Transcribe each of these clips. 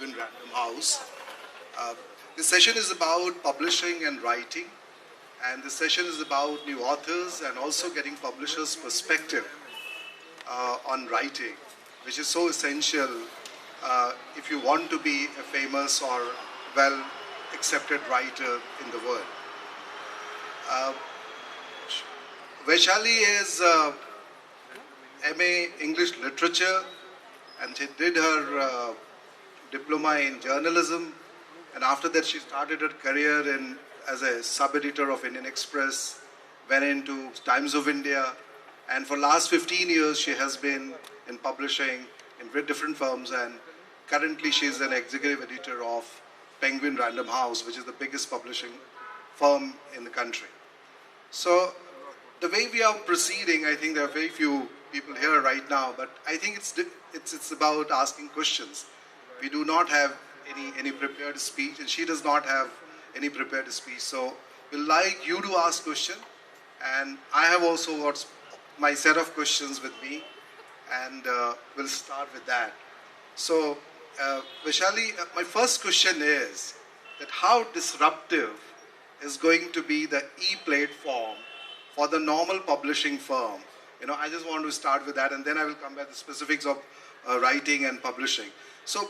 Penguin Random House. Uh, this session is about publishing and writing, and this session is about new authors and also getting publishers' perspective on writing, which is so essential if you want to be a famous or well accepted writer in the world. Uh, Vaishali is MA English Literature, and she did her diploma in journalism, and after that she started her career as a sub-editor of Indian Express, went into Times of India, and for last 15 years she has been in publishing in different firms, and currently she is an executive editor of Penguin Random House, which is the biggest publishing firm in the country. So the way we are proceeding, I think there are very few people here right now, but I think it's about asking questions. We do not have any prepared speech, and she does not have any prepared speech. So we'd like you to ask questions, and I have also got my set of questions with me, and we'll start with that. So, Vaishali, my first question is that how disruptive is going to be the e-platform for the normal publishing firm? I just want to start with that, and then I will come back to the specifics of writing and publishing. So,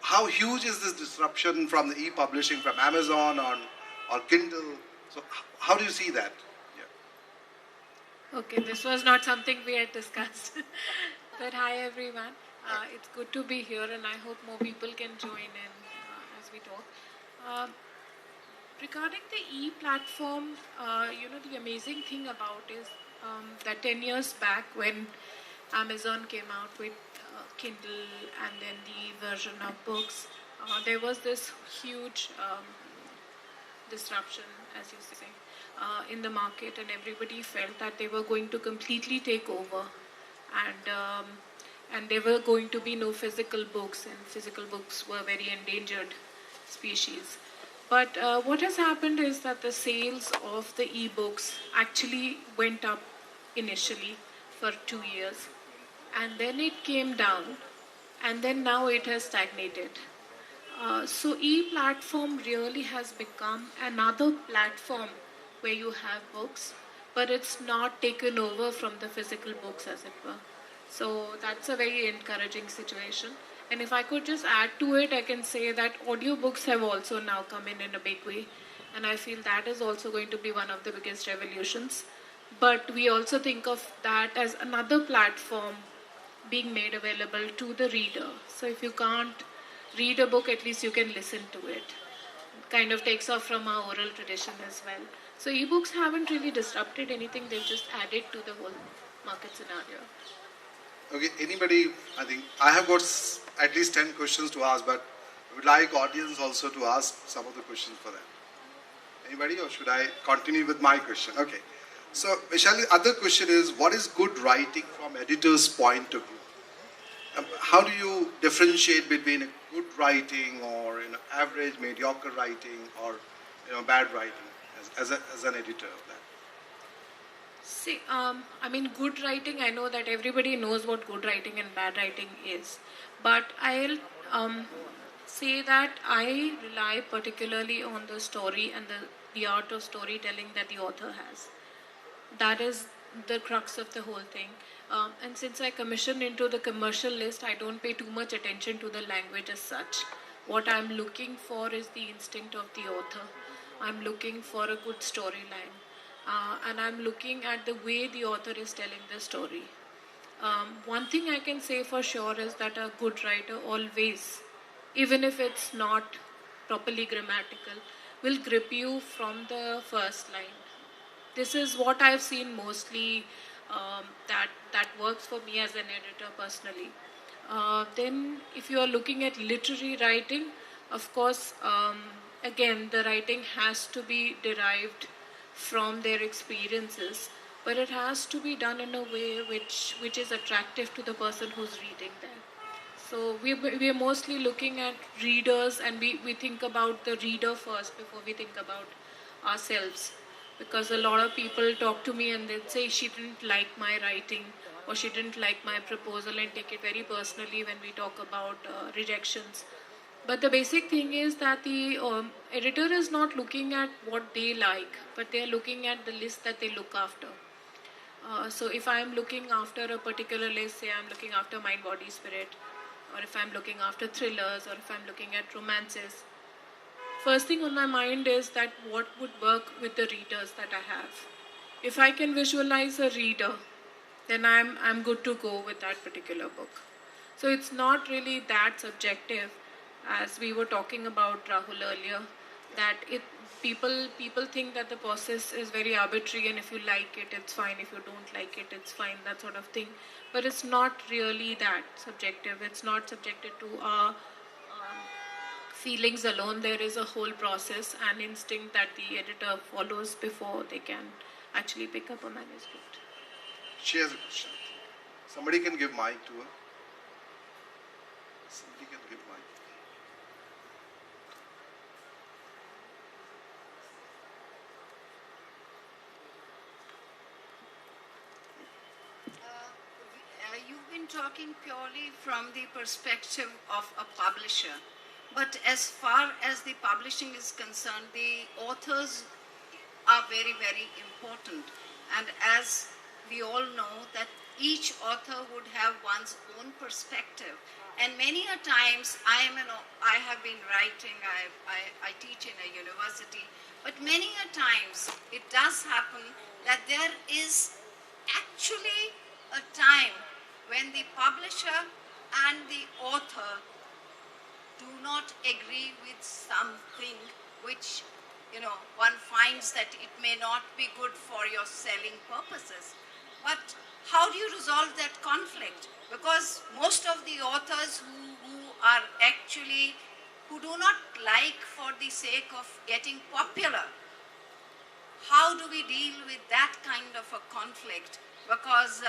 how huge is this disruption from the e-publishing, from Amazon or Kindle? So, how do you see that? Yeah. Okay, this was not something we had discussed. But hi, everyone. It's good to be here, and I hope more people can join in as we talk. Regarding the e-platform, the amazing thing about is that 10 years back when Amazon came out with Kindle and then the version of books, there was this huge disruption, as you say, in the market, and everybody felt that they were going to completely take over, and there were going to be no physical books, and physical books were very endangered species. But what has happened is that the sales of the e-books actually went up initially for 2 years, and then it came down, and then now it has stagnated. So e-platform really has become another platform where you have books, but it's not taken over from the physical books, as it were. So that's a very encouraging situation. And if I could just add to it, I can say that audiobooks have also now come in a big way. And I feel that is also going to be one of the biggest revolutions. But we also think of that as another platform being made available to the reader. So if you can't read a book, at least you can listen to it. It kind of takes off from our oral tradition as well. So ebooks haven't really disrupted anything. They've just added to the whole market scenario. Okay, anybody, I think I have got at least 10 questions to ask, but I would like audience also to ask some of the questions for them. Anybody, or should I continue with my question? Okay. So, Vaishali, other question is, what is good writing from editor's point of view? How do you differentiate between a good writing or average, mediocre writing, or bad writing as an editor of that? See, good writing, I know that everybody knows what good writing and bad writing is. But I'll say that I rely particularly on the story and the art of storytelling that the author has. That is the crux of the whole thing. And since I commission into the commercial list, I don't pay too much attention to the language as such. What I'm looking for is the instinct of the author. I'm looking for a good storyline. And I'm looking at the way the author is telling the story. One thing I can say for sure is that a good writer always, even if it's not properly grammatical, will grip you from the first line. This is what I've seen mostly that works for me as an editor personally. Then if you are looking at literary writing, of course, again, the writing has to be derived from their experiences, but it has to be done in a way which is attractive to the person who's reading them. So we are mostly looking at readers, and we think about the reader first before we think about ourselves. Because a lot of people talk to me and they'd say she didn't like my writing or she didn't like my proposal and take it very personally when we talk about rejections. But the basic thing is that the editor is not looking at what they like, but they are looking at the list that they look after. So if I'm looking after a particular list, say I'm looking after Mind, Body, Spirit, or if I'm looking after thrillers, or if I'm looking at romances, first thing on my mind is that what would work with the readers that I have. If I can visualize a reader, then I'm good to go with that particular book. So it's not really that subjective, as we were talking about, Rahul, earlier, that people think that the process is very arbitrary, and if you like it, it's fine. If you don't like it, it's fine. That sort of thing. But it's not really that subjective. It's not subjected to our feelings alone. There is a whole process and instinct that the editor follows before they can actually pick up a manuscript. She has a question. Somebody can give mic to her. Somebody can give mic. You've been talking purely from the perspective of a publisher. But as far as the publishing is concerned, the authors are very, very important. And as we all know, that each author would have one's own perspective. And many a times I have been writing, I teach in a university, but many a times it does happen that there is actually a time when the publisher and the author do not agree with something which, one finds that it may not be good for your selling purposes. But how do you resolve that conflict? Because most of the authors who do not like for the sake of getting popular, how do we deal with that kind of a conflict? Because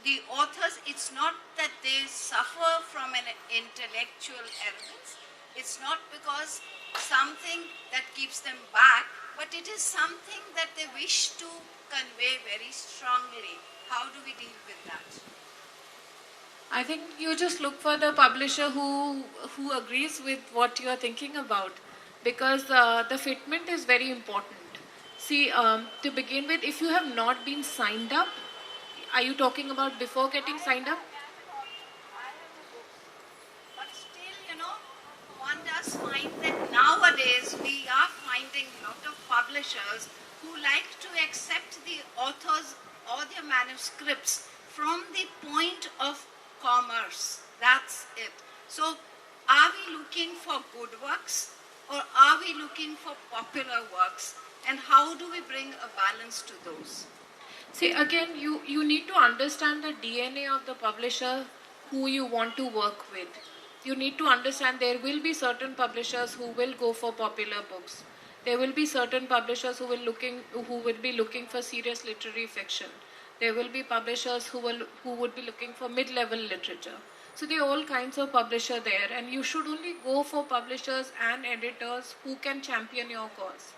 the authors, it's not that they suffer from an intellectual arrogance. It's not because something that keeps them back, but it is something that they wish to convey very strongly. How do we deal with that? I think you just look for the publisher who agrees with what you are thinking about, because the fitment is very important. See, to begin with, if you have not been signed up, are you talking about before getting signed up? But still, one does find that nowadays we are finding a lot of publishers who like to accept the authors or their manuscripts from the point of commerce. That's it. So, are we looking for good works or are we looking for popular works? And how do we bring a balance to those? See, again, you need to understand the DNA of the publisher who you want to work with. You need to understand there will be certain publishers who will go for popular books. There will be certain publishers who will be looking for serious literary fiction. There will be publishers who would be looking for mid-level literature. So there are all kinds of publishers there, and you should only go for publishers and editors who can champion your cause.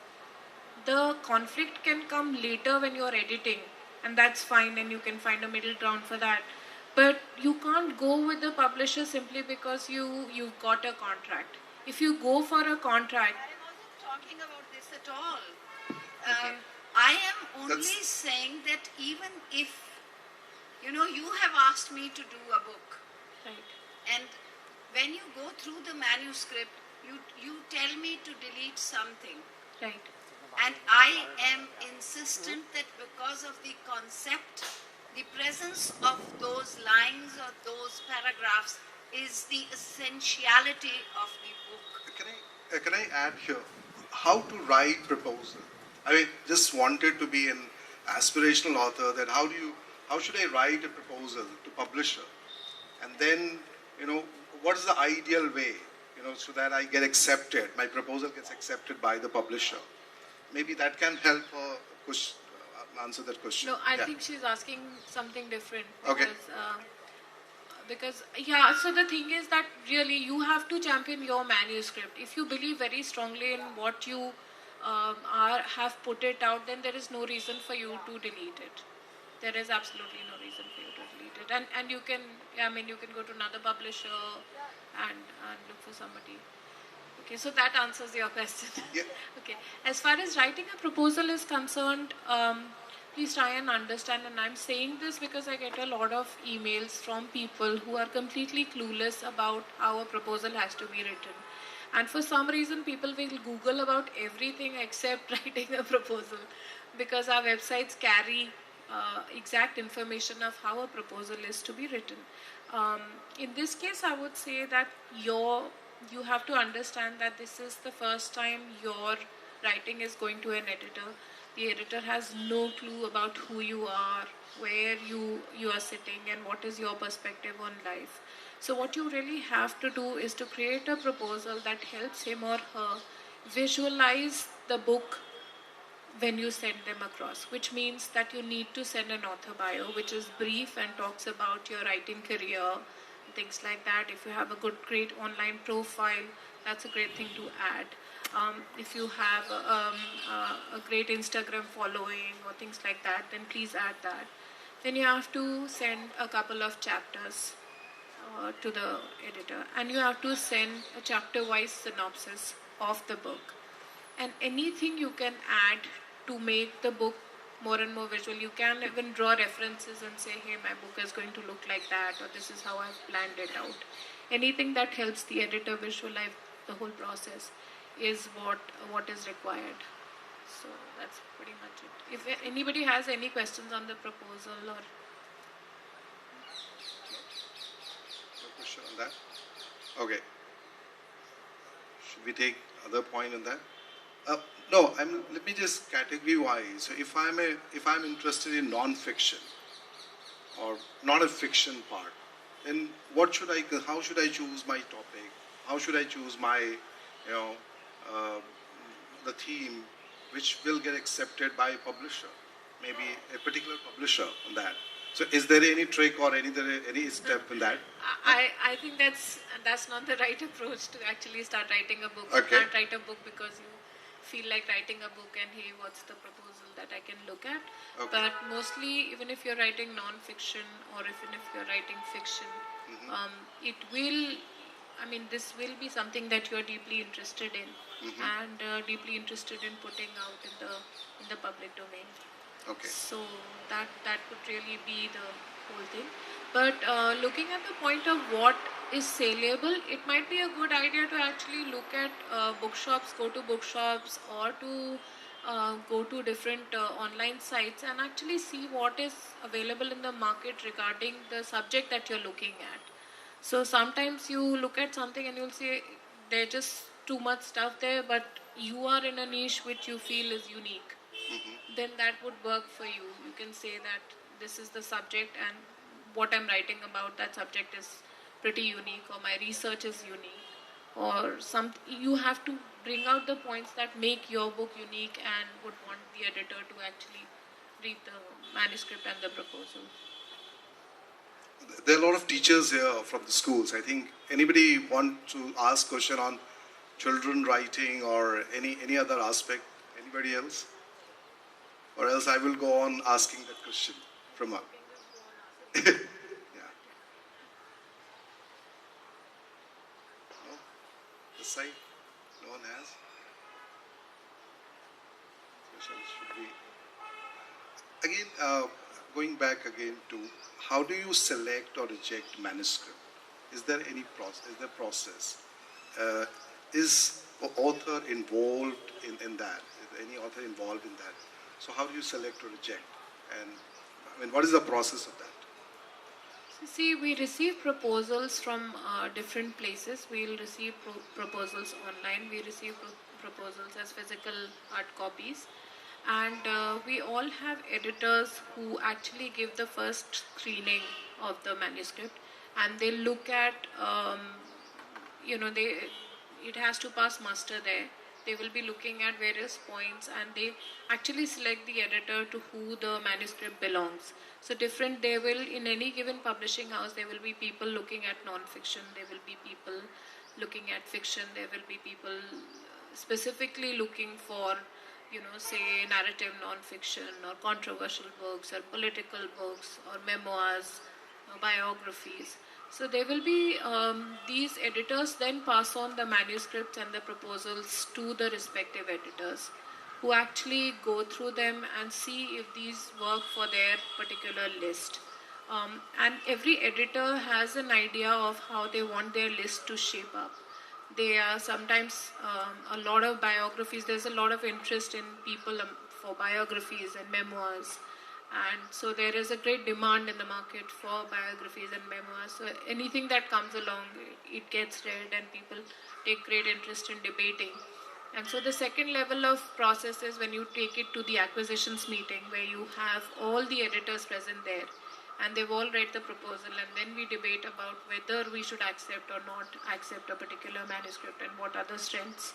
The conflict can come later when you're editing, and that's fine, and you can find a middle ground for that. But you can't go with the publisher simply because you've got a contract. If you go for a contract... I wasn't talking about this at all. Okay. I am only saying that even if, you have asked me to do a book. Right. And when you go through the manuscript, you tell me to delete something. Right. And I am insistent that because of the concept, the presence of those lines or those paragraphs is the essentiality of the book. Can I add here? How to write proposal? I mean, just wanted to be an aspirational author. That how should I write a proposal to publisher? And then, what is the ideal way, so that I get accepted, my proposal gets accepted by the publisher? Maybe that can help answer that question. No, I think she's asking something different. Okay. Because, so the thing is that really you have to champion your manuscript. If you believe very strongly in what you have put it out, then there is no reason for you to delete it. There is absolutely no reason for you to delete it. And you can go to another publisher and look for somebody. Okay, so that answers your question. Yeah. Okay, as far as writing a proposal is concerned, please try and understand, and I'm saying this because I get a lot of emails from people who are completely clueless about how a proposal has to be written. And for some reason, people will Google about everything except writing a proposal because our websites carry exact information of how a proposal is to be written. Um, in this case, I would say that you have to understand that this is the first time your writing is going to an editor. The editor has no clue about who you are, where you are sitting, and what is your perspective on life. So what you really have to do is to create a proposal that helps him or her visualize the book when you send them across, which means that you need to send an author bio, which is brief and talks about your writing career, things like that. If you have a great online profile, that's a great thing to add. If you have a great Instagram following or things like that, then please add that. Then you have to send a couple of chapters to the editor, and you have to send a chapter-wise synopsis of the book, and anything you can add to make the book more and more visual. You can even draw references and say, hey, my book is going to look like that, or this is how I've planned it out. Anything that helps the editor visualize the whole process is what is required. So that's pretty much it. If anybody has any questions on the proposal or No question on that? Okay. Should we take other point on that? No, let me just category wise. So if I'm interested in non-fiction or not a fiction part, then how should I choose my topic? How should I choose my, uh, the theme which will get accepted by a publisher, maybe a particular publisher on that. So is there any trick or any step in that? I think that's not the right approach to actually start writing a book. Okay. You can't write a book because you feel like writing a book and hey, what's the proposal that I can look at? Okay. But mostly, even if you're writing non-fiction or even if you're writing fiction, it will. I mean, this will be something that you're deeply interested in and deeply interested in putting out in the public domain. Okay. So that would really be the whole thing. But looking at the point of what is saleable, it might be a good idea to actually look at bookshops, go to bookshops, or to go to different online sites and actually see what is available in the market regarding the subject that you're looking at. So sometimes you look at something and you'll say there's just too much stuff there, but you are in a niche which you feel is unique. Then that would work for you. You can say that this is the subject and what I'm writing about, that subject is pretty unique, or my research is unique, or you have to bring out the points that make your book unique and would want the editor to actually read the manuscript and the proposal. There are a lot of teachers here from the schools. I think anybody want to ask question on children writing or any other aspect? Anybody else? Or else I will go on asking that question from her. Yeah. No? This side? No one has? Questions should be. Again, going back again to how do you select or reject manuscript? Is there any process? Is there process? Is the author involved in that? Is any author involved in that? So how do you select or reject? And I mean, what is the process of that? So see, we receive proposals from different places. We'll receive proposals online. We receive proposals as physical hard copies. And we all have editors who actually give the first screening of the manuscript, and they look at, it has to pass muster there. They will be looking at various points and they actually select the editor to who the manuscript belongs. So in any given publishing house, there will be people looking at non-fiction, there will be people looking at fiction, there will be people specifically looking for, say narrative non-fiction or controversial books or political books or memoirs or biographies. So there will be these editors then pass on the manuscripts and the proposals to the respective editors, who actually go through them and see if these work for their particular list. And every editor has an idea of how they want their list to shape up. There are sometimes a lot of biographies. There's a lot of interest in people for biographies and memoirs. And so there is a great demand in the market for biographies and memoirs. So anything that comes along, it gets read and people take great interest in debating. And so the second level of process is when you take it to the acquisitions meeting, where you have all the editors present there and they've all read the proposal, and then we debate about whether we should accept or not accept a particular manuscript and what are the strengths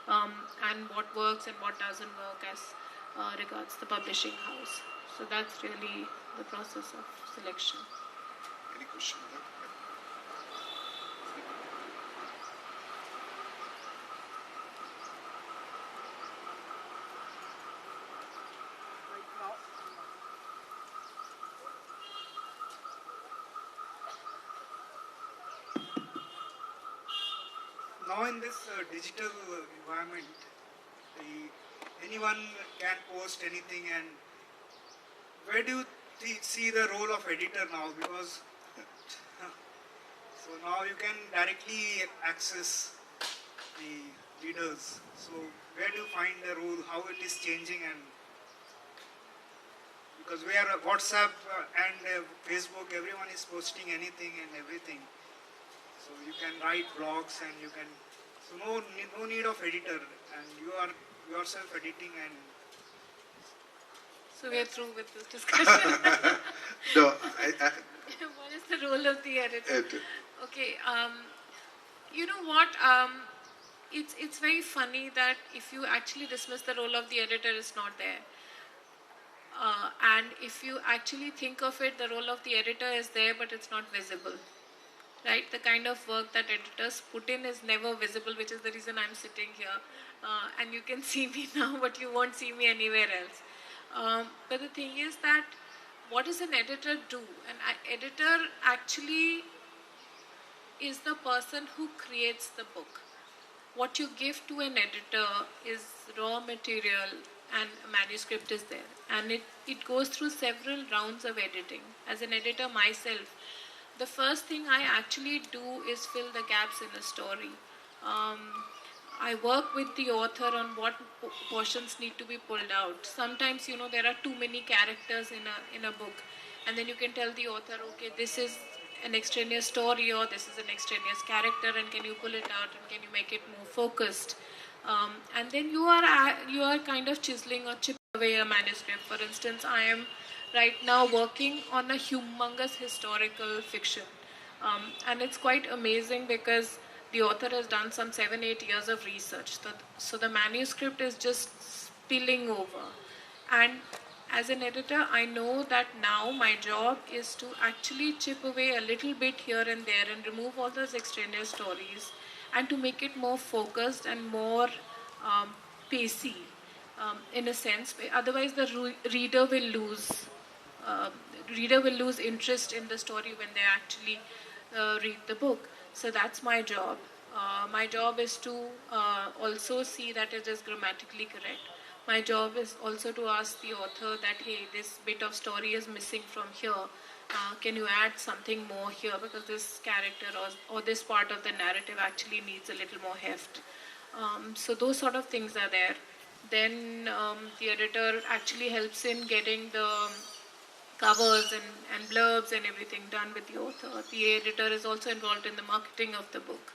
and what works and what doesn't work as regards the publishing house. So that's really the process of selection. Any question? Now in this digital environment, anyone can post anything, and where do you see the role of editor now? Because so now you can directly access the readers. So where do you find the role? How it is changing? And because we are WhatsApp and Facebook, everyone is posting anything and everything. So you can write blogs and you can. So no need of editor, and you are yourself editing and. So we are through with this discussion. No, What is the role of the editor? Editor. Okay, you know what? It's very funny that if you actually dismiss the role of the editor, it's not there. And if you actually think of it, the role of the editor is there, but it's not visible. Right? The kind of work that editors put in is never visible, which is the reason I'm sitting here. And you can see me now, but you won't see me anywhere else. But the thing is that what does an editor do? An editor actually is the person who creates the book. What you give to an editor is raw material, and a manuscript is there. And it goes through several rounds of editing. As an editor myself, the first thing I actually do is fill the gaps in a story. I work with the author on what portions need to be pulled out. Sometimes, there are too many characters in a book, and then you can tell the author, okay, this is an extraneous story or this is an extraneous character, and can you pull it out and can you make it more focused? And then you are kind of chiseling or chipping away a manuscript. For instance, I am right now working on a humongous historical fiction, and it's quite amazing because the author has done some 7-8 years of research. So the manuscript is just spilling over. And as an editor, I know that now my job is to actually chip away a little bit here and there and remove all those extraneous stories and to make it more focused and more pacey, in a sense. Otherwise, the reader will lose interest in the story when they actually read the book. So that's my job. My job is to also see that it is grammatically correct. My job is also to ask the author that, hey, this bit of story is missing from here. Can you add something more here? Because this character or this part of the narrative actually needs a little more heft. So those sort of things are there. Then the editor actually helps in getting the covers and blurbs and everything done with the author. The editor is also involved in the marketing of the book.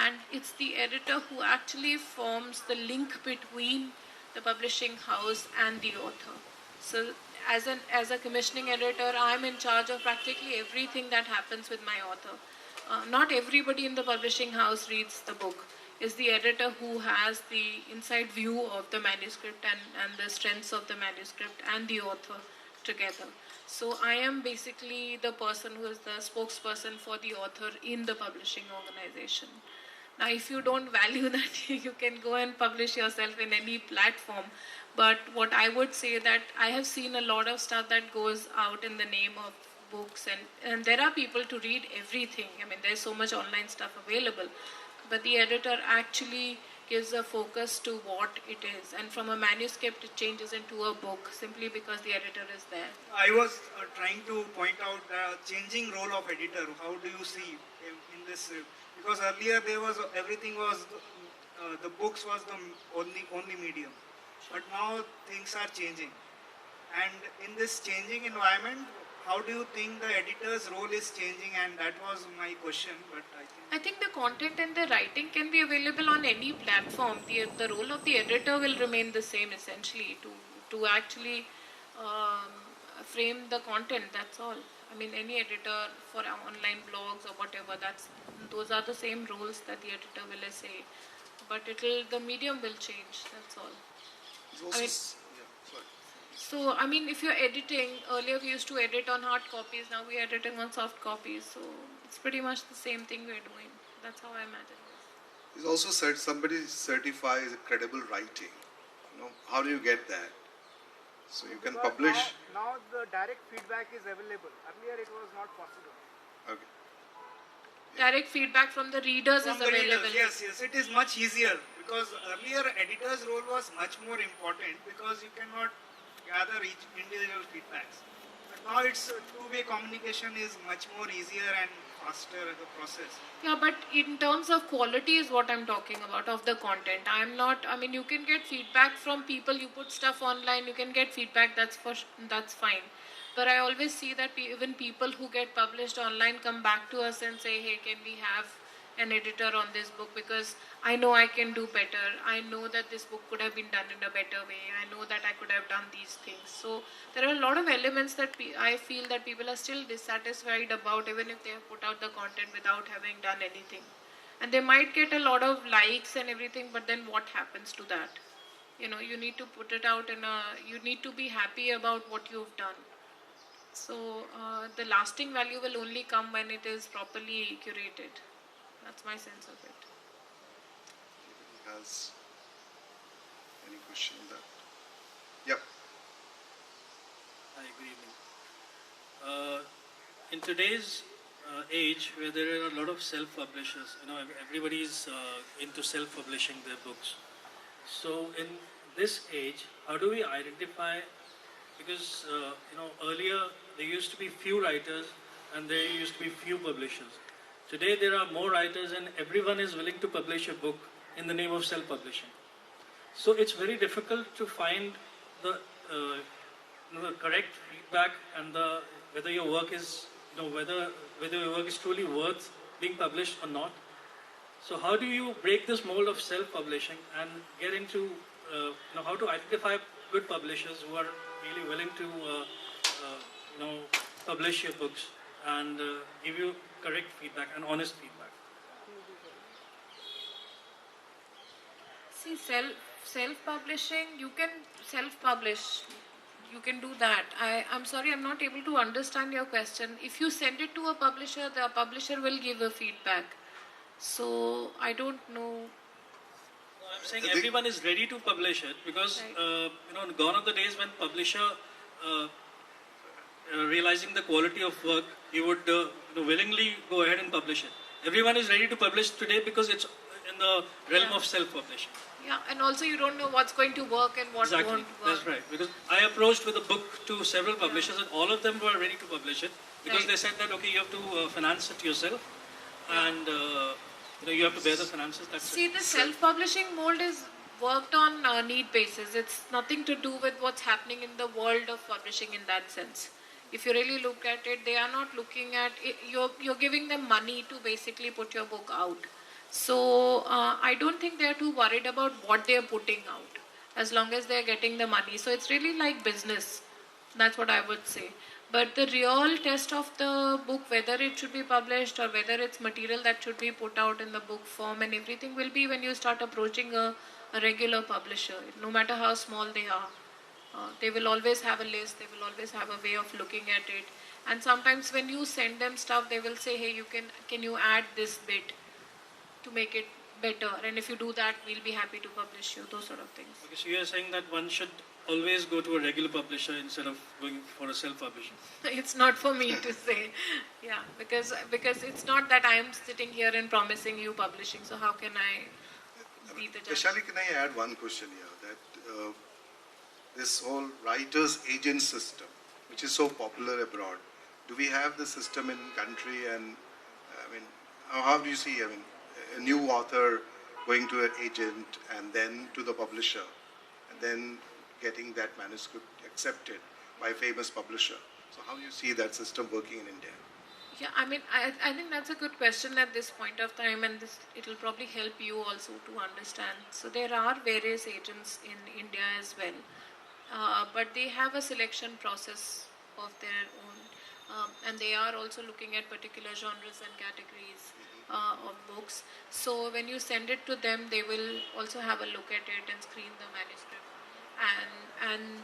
And it's the editor who actually forms the link between the publishing house and the author. So as a commissioning editor, I'm in charge of practically everything that happens with my author. Not everybody in the publishing house reads the book. It's the editor who has the inside view of the manuscript and the strengths of the manuscript and the author together. So I am basically the person who is the spokesperson for the author in the publishing organization. Now, if you don't value that, you can go and publish yourself in any platform. But what I would say that I have seen a lot of stuff that goes out in the name of books, and there are people to read everything. I mean, there's so much online stuff available, but the editor actually gives a focus to what it is, and from a manuscript it changes into a book simply because the editor is there. I was trying to point out the changing role of editor. How do you see in this? Because earlier there was everything was the books was the only medium, but now things are changing. And in this changing environment, how do you think the editor's role is changing? And that was my question. But I think the content and the writing can be available on any platform. The role of the editor will remain the same essentially to actually frame the content. That's all. I mean, any editor for online blogs or whatever. Those are the same roles that the editor will essay, but the medium will change. That's all. It's also I mean, yeah, sorry. So, I mean, if you're editing, earlier we used to edit on hard copies, now we're editing on soft copies. So, it's pretty much the same thing we're doing. That's how I imagine this. He's also said somebody certifies credible writing. How do you get that? So you can publish. Now the direct feedback is available. Earlier it was not possible. Okay. Direct feedback from the readers from is the available. readers, yes, it is much easier because earlier editor's role was much more important because you cannot gather each individual feedbacks. But now it's two-way communication is much more easier and faster the process. Yeah, but in terms of quality is what I'm talking about of the content. I mean, you can get feedback from people. You put stuff online, you can get feedback. That's fine. But I always see that even people who get published online come back to us and say, hey, can we have an editor on this book, because I know I can do better. I know that this book could have been done in a better way. I know that I could have done these things. So there are a lot of elements that I feel that people are still dissatisfied about, even if they have put out the content without having done anything. And they might get a lot of likes and everything, but then what happens to that? You need to put it out you need to be happy about what you've done. So the lasting value will only come when it is properly curated. That's my sense of it. Anybody has any question on that? Yep. Hi, good evening. In today's age, where there are a lot of self-publishers, everybody's into self-publishing their books. So in this age, how do we identify? Because earlier there used to be few writers and there used to be few publishers. Today there are more writers and everyone is willing to publish a book in the name of self-publishing. So it's very difficult to find the correct feedback and whether your work is whether your work is truly worth being published or not. So how do you break this mold of self-publishing and get into how to identify good publishers who are really willing to publish your books and give you correct feedback and honest feedback? See, self-publishing, you can self-publish. You can do that. I'm sorry, I'm not able to understand your question. If you send it to a publisher, the publisher will give a feedback. So, I don't know. I'm saying everyone is ready to publish it because, gone are the days when publisher, realizing the quality of work, he would willingly go ahead and publish it. Everyone is ready to publish today because it's in the realm of self-publishing. Yeah, and also you don't know what's going to work and what Exactly, won't work. that's right. Because I approached with a book to several publishers and all of them were ready to publish it because they said that, okay, you have to finance it yourself and you have to bear the finances. That's See, it. the self-publishing mold is worked on need basis. It's nothing to do with what's happening in the world of publishing in that sense. If you really look at it, they are not looking at it. You're giving them money to basically put your book out. So I don't think they're too worried about what they're putting out as long as they're getting the money. So it's really like business. That's what I would say. But the real test of the book, whether it should be published or whether it's material that should be put out in the book form and everything, will be when you start approaching a regular publisher, no matter how small they are. They will always have a list, they will always have a way of looking at it. And sometimes when you send them stuff, they will say, hey, can you add this bit to make it better? And if you do that, we'll be happy to publish you, those sort of things. Okay, so you're saying that one should always go to a regular publisher instead of going for a self-publishing? It's not for me to say, yeah, because it's not that I'm sitting here and promising you publishing. So how can I be the judge? Vaishali, can I add one question here? That this whole writers' agent system, which is so popular abroad, do we have the system in country? And I mean, how do you see? I mean, a new author going to an agent and then to the publisher, and then getting that manuscript accepted by a famous publisher. So how do you see that system working in India? Yeah, I mean, I think that's a good question at this point of time, and it'll probably help you also to understand. So there are various agents in India as well, but they have a selection process of their own, and they are also looking at particular genres and categories of books. So when you send it to them, they will also have a look at it and screen the manuscript. And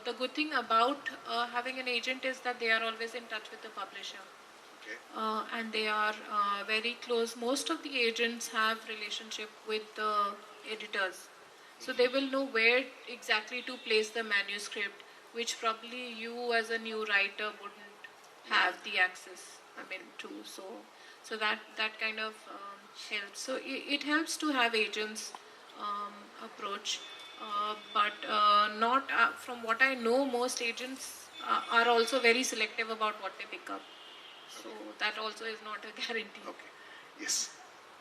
the good thing about having an agent is that they are always in touch with the publisher. Okay. And they are very close. Most of the agents have relationship with the editors, so they will know where exactly to place the manuscript, which probably you as a new writer wouldn't have the access. I mean, to so that kind of helps. So it helps to have agents approach, but not from what I know. Most agents are also very selective about what they pick up. So that also is not a guarantee. Okay. Yes.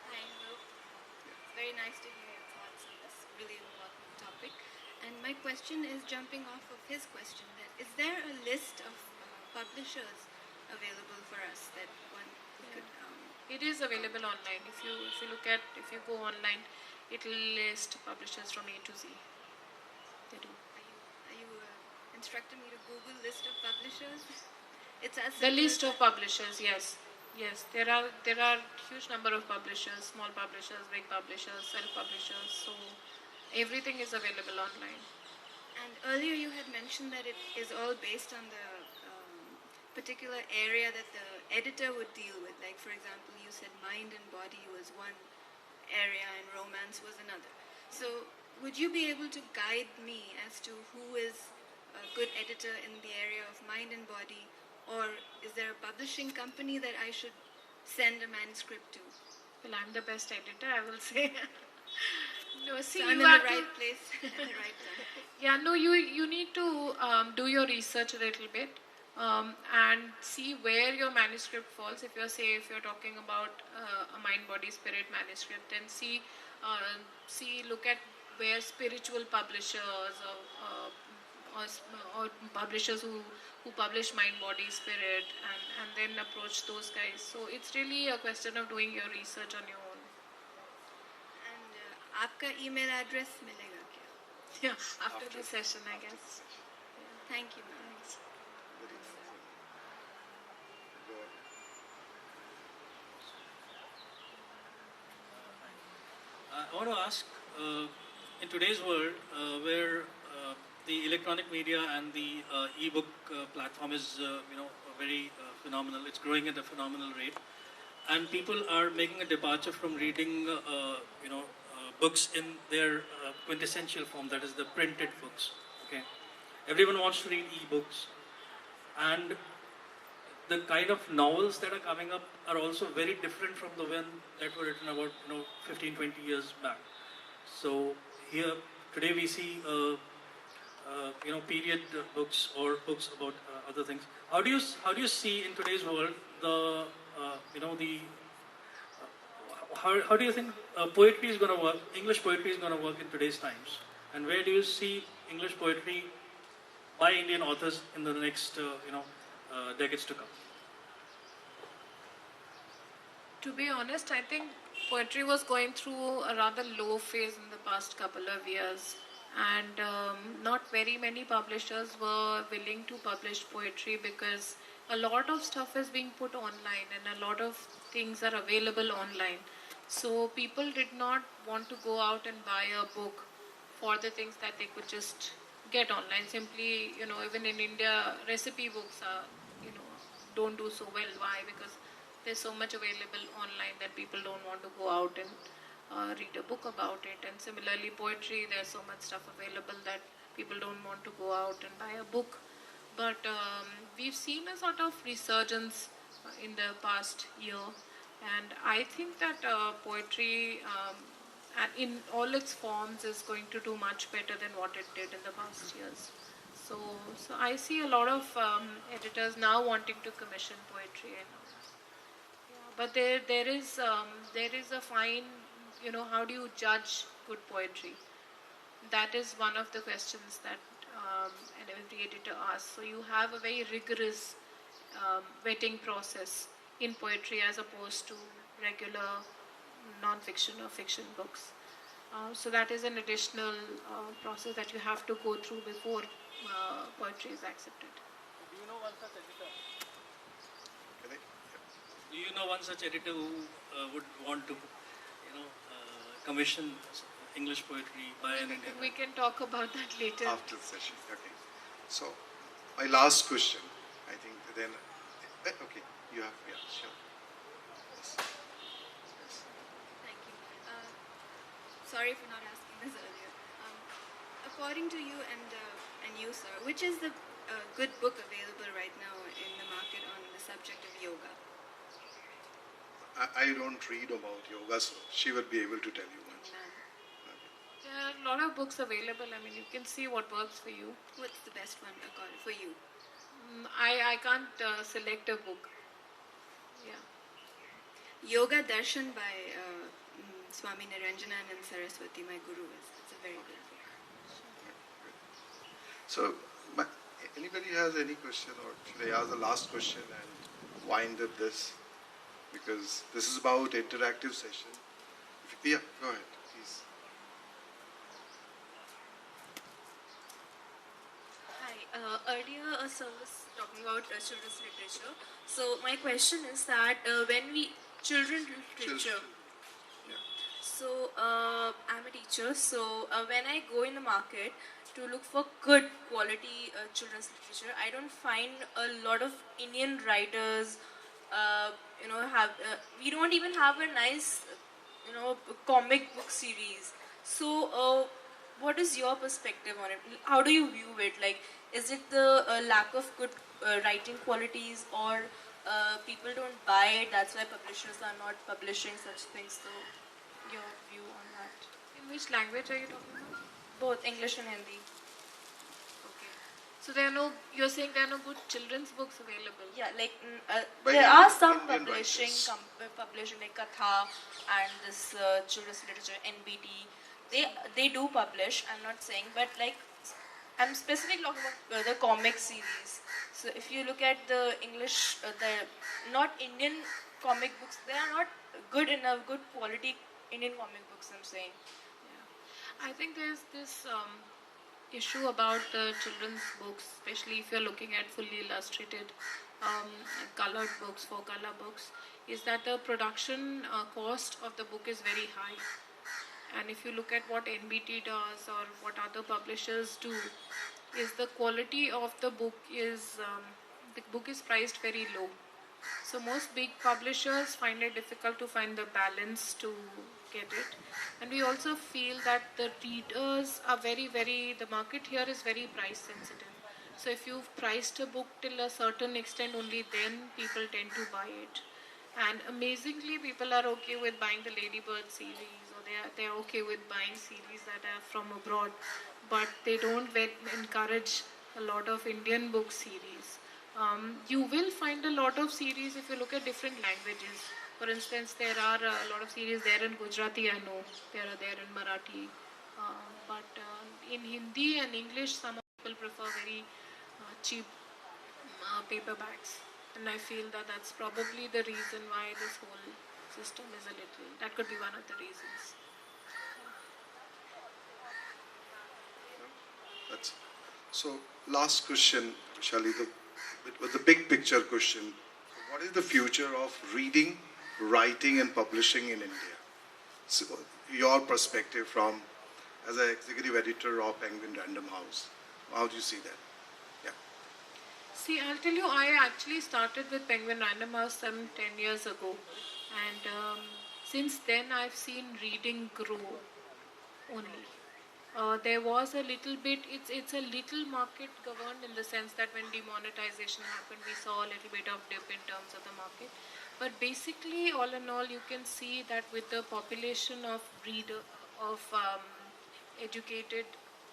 Hi, hello. Very nice to hear your thoughts on this really important topic. And my question is jumping off of his question, that is there a list of publishers available for us that one could... It is available online. If you go online, it will list publishers from A to Z. They do. Are you instructing me to Google list of publishers? It's as The simple list as of publishers, yes. There are huge number of publishers, small publishers, big publishers, self-publishers. So everything is available online. And earlier you had mentioned that it is all based on the particular area that the editor would deal with. Like, for example, you said mind and body was one area and romance was another. So would you be able to guide me as to who is a good editor in the area of mind and body, or is there a publishing company that I should send a manuscript to? Well, I'm the best editor, I will say. No, see, So I'm you in have the to- right place at the right time. Yeah, no, you need to do your research a little bit and see where your manuscript falls. If you're talking about a mind, body, spirit manuscript, then look at where spiritual publishers or publishers who publish mind, body, spirit, and then approach those guys. So it's really a question of doing your research on your own. And आपका email address मिलेगा क्या? Yeah, after the session, I guess. Thank you, ma'am. Very nice. Go ahead. I want to ask, in today's world, where the electronic media and the e-book platform is, very phenomenal. It's growing at a phenomenal rate, and people are making a departure from reading, books in their quintessential form. That is the printed books. Okay, everyone wants to read e-books, and the kind of novels that are coming up are also very different from the one that were written about 15, 20 years back. So here today we see period books or books about other things. How do you see in today's world the how do you think poetry is going to work? English poetry is going to work in today's times, and where do you see English poetry by Indian authors in the next decades to come? To be honest, I think poetry was going through a rather low phase in the past couple of years, and not very many publishers were willing to publish poetry because a lot of stuff is being put online and a lot of things are available online. So people did not want to go out and buy a book for the things that they could just get online. Simply, even in India, recipe books don't do so well. Why? Because there's so much available online that people don't want to go out and read a book about it. And similarly, poetry, there's so much stuff available that people don't want to go out and buy a book. But we've seen a sort of resurgence in the past year, and I think that poetry, and in all its forms, is going to do much better than what it did in the past years. So I see a lot of editors now wanting to commission poetry and all. Yeah, but there is a fine, how do you judge good poetry? That is one of the questions that and every editor asks. So you have a very rigorous vetting process in poetry as opposed to regular non-fiction or fiction books. So that is an additional process that you have to go through before poetry is accepted. Do you know one such editor? Can I? Do you know one such editor who would want to, commission English poetry by an Indian? We can talk about that later. After the session. Okay. So, my last question, I think then, okay, you have, yeah, sure. Yes. Yes. Thank you. Sorry for not asking this earlier. According to you and you, sir, which is the good book available right now in the market on the subject of yoga? I don't read about yoga, so she would be able to tell you much. None. There are a lot of books available. I mean, you can see what works for you. What's the best one for you? I can't select a book. Yeah. Yoga Darshan by Swami Niranjanand and Saraswati, my guru, it's a very good book. So, anybody has any question, or should I ask the last question and wind up this? Because this is about interactive session. Yeah, go ahead, please. Hi. Earlier, sir was talking about children's literature. So my question is that when we children literature. Yeah. So I'm a teacher. So when I go in the market to look for good quality children's literature, I don't find a lot of Indian writers. We don't even have a nice, comic book series. So, what is your perspective on it? How do you view it? Like, is it the lack of good writing qualities, or people don't buy it? That's why publishers are not publishing such things. So, your view on that? In which language are you talking about? Both English and Hindi. Okay. So you're saying there are no good children's books available? Yeah, like By there are some Indian publishing writers. publishing like Katha and this children's literature NBT. They do publish. I'm not saying, but like I'm specifically talking about the comic series. So if you look at the English, the not Indian comic books, they are not good enough, good quality Indian comic books. I'm saying. Yeah. I think there's this issue about the children's books, especially if you're looking at fully illustrated colored books, for color books, is that the production cost of the book is very high. And if you look at what NBT does or what other publishers do, is the quality of the book is priced very low. So most big publishers find it difficult to find the balance to get it. And we also feel that the readers are the market here is very price sensitive. So if you've priced a book till a certain extent, only then people tend to buy it. And amazingly, people are okay with buying the Ladybird series, or they're okay with buying series that are from abroad, but they don't encourage a lot of Indian book series. You will find a lot of series if you look at different languages. For instance, there are a lot of series there in Gujarati, I know. There are there in Marathi. But in Hindi and English, some people prefer very cheap paperbacks. And I feel that that's probably the reason why this whole system is that could be one of the reasons. So, last question, Shali, the big picture question. What is the future of reading, writing and publishing in India? So, your perspective from as an executive editor of Penguin Random House. How do you see that? Yeah. See, I'll tell you, I actually started with Penguin Random House some 10 years ago. And since then, I've seen reading grow only. there was a little bit, it's a little market governed in the sense that when demonetization happened, we saw a little bit of dip in terms of the market. But basically, all in all, you can see that with the population of educated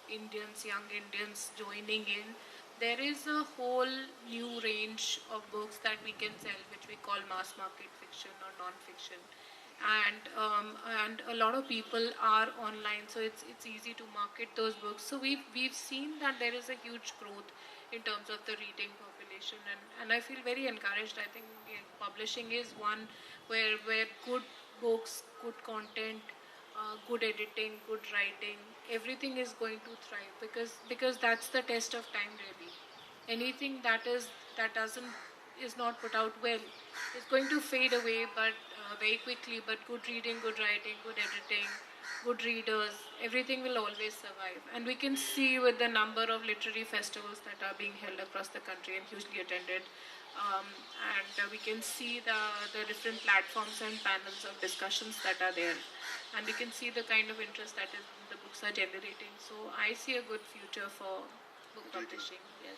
Indians, young Indians joining in, there is a whole new range of books that we can sell, which we call mass market fiction or non-fiction. And a lot of people are online, so it's easy to market those books. So we've seen that there is a huge growth in terms of the reading population, and I feel very encouraged. I think publishing is one where good books, good content, good editing, good writing, everything is going to thrive because that's the test of time really. Anything that is not put out well is going to fade away, but very quickly. But good reading, good writing, good editing, good readers, everything will always survive. And we can see with the number of literary festivals that are being held across the country and hugely attended. And we can see the different platforms and panels of discussions that are there, and we can see the kind of interest that the books are generating. So I see a good future for book publishing. Yes.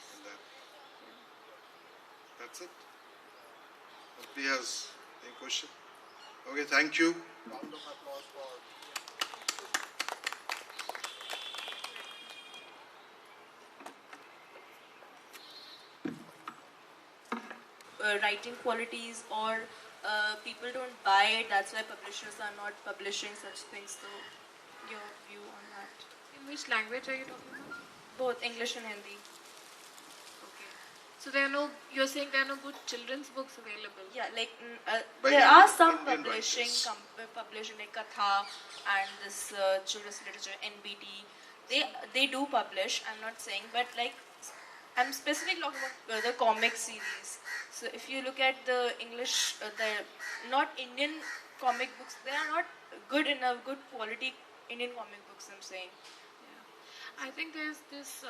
That's it. Nobody has any question? Okay, thank you. Round of applause for. Writing qualities, or people don't buy it, that's why publishers are not publishing such things. So your view on that? In which language are you talking about? Both English and Hindi. Okay. So you're saying there are no good children's books available? Yeah, like By there are some Indian publishing writers. publishing like Katha and this children's literature NBT. They do publish. I'm not saying, but like I'm specifically talking about the comic series. So if you look at the English, the not Indian comic books, they are not good enough, good quality Indian comic books. I'm saying. Yeah. I think there's this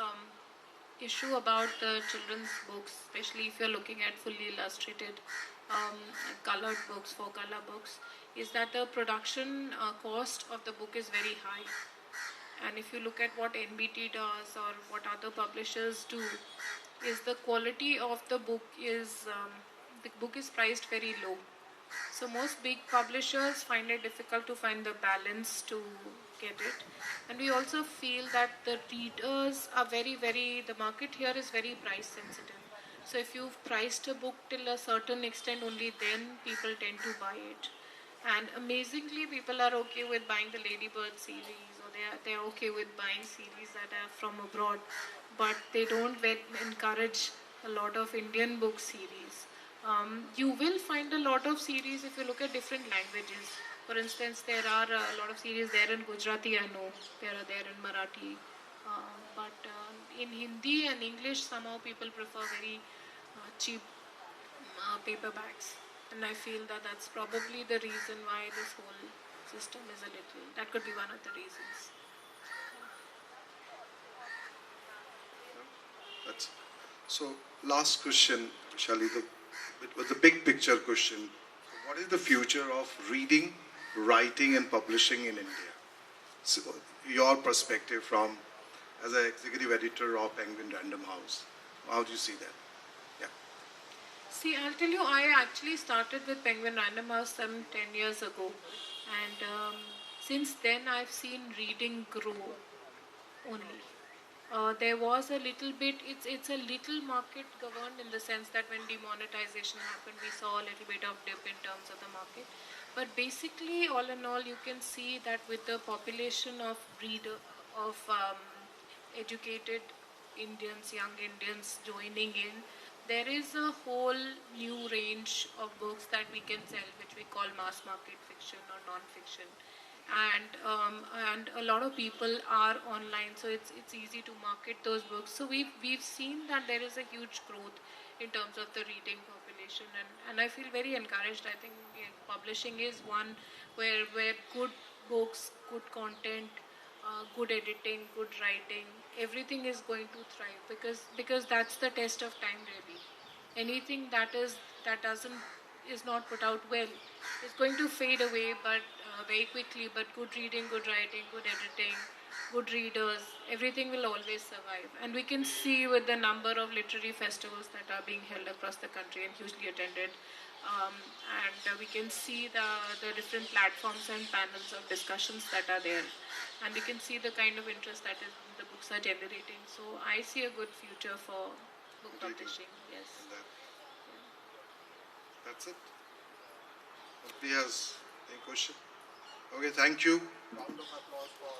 issue about the children's books, especially if you're looking at fully illustrated colored books, for color books, is that the production cost of the book is very high. And if you look at what NBT does or what other publishers do, is the quality of the book is priced very low. So most big publishers find it difficult to find the balance to get it. And we also feel that the readers are the market here is very price sensitive. So if you've priced a book till a certain extent, only then people tend to buy it. And amazingly, people are okay with buying the Ladybird series, or they're okay with buying series that are from abroad, but they don't encourage a lot of Indian book series. You will find a lot of series if you look at different languages. For instance, there are a lot of series there in Gujarati, I know. There are there in Marathi. But in Hindi and English, somehow people prefer very cheap paperbacks. And I feel that that's probably the reason why this whole system is that could be one of the reasons. So last question, Shali, it was a big picture question. What is the future of reading, writing and publishing in India? So your perspective from as an executive editor of Penguin Random House, how do you see that? Yeah. See, I'll tell you, I actually started with Penguin Random House some 10 years ago. And since then, I've seen reading grow only. There was a little bit, it's a little market governed in the sense that when demonetization happened, we saw a little bit of dip in terms of the market. But basically, all in all, you can see that with the population of educated Indians, young Indians joining in, there is a whole new range of books that we can sell, which we call mass market fiction or non-fiction. And a lot of people are online, so it's easy to market those books. So we've seen that there is a huge growth in terms of the reading population, and I feel very encouraged. I think publishing is one where good books, good content, good editing, good writing, everything is going to thrive because that's the test of time really. Anything that is not put out well is going to fade away, but very quickly, but good reading, good writing, good editing, good readers, everything will always survive. And we can see with the number of literary festivals that are being held across the country and hugely attended, and we can see the different platforms and panels of discussions that are there, and we can see the kind of interest that the books are generating. So I see a good future for book publishing. Yes. And that's it. Nobody has any question? Okay, thank you. Round of applause for